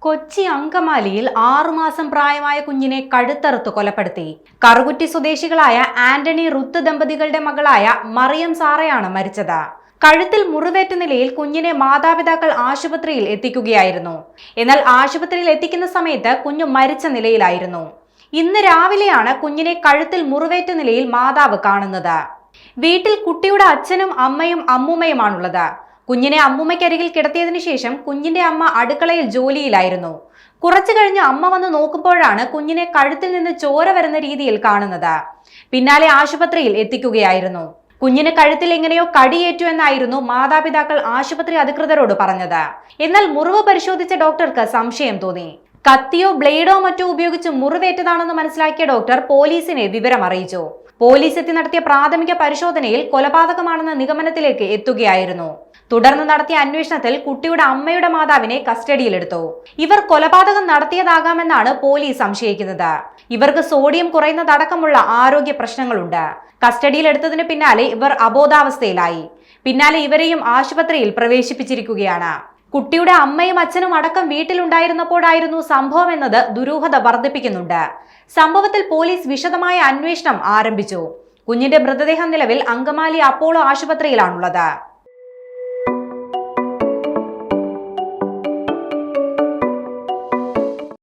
കൊച്ചി അങ്കമാലിയിൽ 6 മാസം പ്രായമായ കുഞ്ഞിനെ കഴുത്തറുത്ത് കൊലപ്പെടുത്തി. കറുകുറ്റി സ്വദേശികളായ ആന്റണി റുത്ത് ദമ്പതികളുടെ മകളായ മറിയം സാറയാണ് മരിച്ചത്. കഴുത്തിൽ മുറിവേറ്റ നിലയിൽ കുഞ്ഞിനെ മാതാപിതാക്കൾ ആശുപത്രിയിൽ എത്തിക്കുകയായിരുന്നു. എന്നാൽ ആശുപത്രിയിൽ എത്തിക്കുന്ന സമയത്ത് കുഞ്ഞു മരിച്ച നിലയിലായിരുന്നു. ഇന്ന് രാവിലെയാണ് കുഞ്ഞിനെ കഴുത്തിൽ മുറിവേറ്റ നിലയിൽ മാതാവ് കാണുന്നത്. വീട്ടിൽ കുട്ടിയുടെ അച്ഛനും അമ്മയും അമ്മൂമ്മയുമാണുള്ളത്. കുഞ്ഞിനെ അമ്മൂമ്മയ്ക്കരികിൽ കിടത്തിയതിനു ശേഷം കുഞ്ഞിന്റെ അമ്മ അടുക്കളയിൽ ജോലിയിലായിരുന്നു. കുറച്ചു കഴിഞ്ഞ് അമ്മ വന്ന് നോക്കുമ്പോഴാണ് കുഞ്ഞിനെ കഴുത്തിൽ നിന്ന് ചോര വരുന്ന രീതിയിൽ കാണുന്നത്. പിന്നാലെ ആശുപത്രിയിൽ എത്തിക്കുകയായിരുന്നു. കുഞ്ഞിന് കഴുത്തിൽ എങ്ങനെയോ കടിയേറ്റു എന്നായിരുന്നു മാതാപിതാക്കൾ ആശുപത്രി അധികൃതരോട് പറഞ്ഞത്. എന്നാൽ മുറിവ് പരിശോധിച്ച ഡോക്ടർക്ക് സംശയം തോന്നി. കത്തിയോ ബ്ലേഡോ മറ്റോ ഉപയോഗിച്ച് മുറിവേറ്റതാണെന്ന് മനസ്സിലാക്കിയ ഡോക്ടർ പോലീസിനെ വിവരം അറിയിച്ചു. പോലീസ് എത്തി നടത്തിയ പ്രാഥമിക പരിശോധനയിൽ കൊലപാതകമാണെന്ന നിഗമനത്തിലേക്ക് എത്തുകയായിരുന്നു. തുടർന്ന് നടത്തിയ അന്വേഷണത്തിൽ കുട്ടിയുടെ അമ്മയുടെ മാതാവിനെ കസ്റ്റഡിയിലെടുത്തു. ഇവർ കൊലപാതകം നടത്തിയതാകാമെന്നാണ് പോലീസ് സംശയിക്കുന്നത്. ഇവർക്ക് സോഡിയം കുറയുന്നതടക്കമുള്ള ആരോഗ്യ പ്രശ്നങ്ങളുണ്ട്. കസ്റ്റഡിയിലെടുത്തതിന് പിന്നാലെ ഇവർ അബോധാവസ്ഥയിലായി. പിന്നാലെ ഇവരെയും ആശുപത്രിയിൽ പ്രവേശിപ്പിച്ചിരിക്കുകയാണ്. കുട്ടിയുടെ അമ്മയും അച്ഛനും അടക്കം വീട്ടിലുണ്ടായിരുന്നപ്പോഴായിരുന്നു സംഭവം എന്നത് ദുരൂഹത വർദ്ധിപ്പിക്കുന്നുണ്ട്. സംഭവത്തിൽ പോലീസ് വിശദമായ അന്വേഷണം ആരംഭിച്ചു. കുഞ്ഞിന്റെ മൃതദേഹം നിലവിൽ അങ്കമാലി അപ്പോളോ ആശുപത്രിയിലാണുള്ളത്.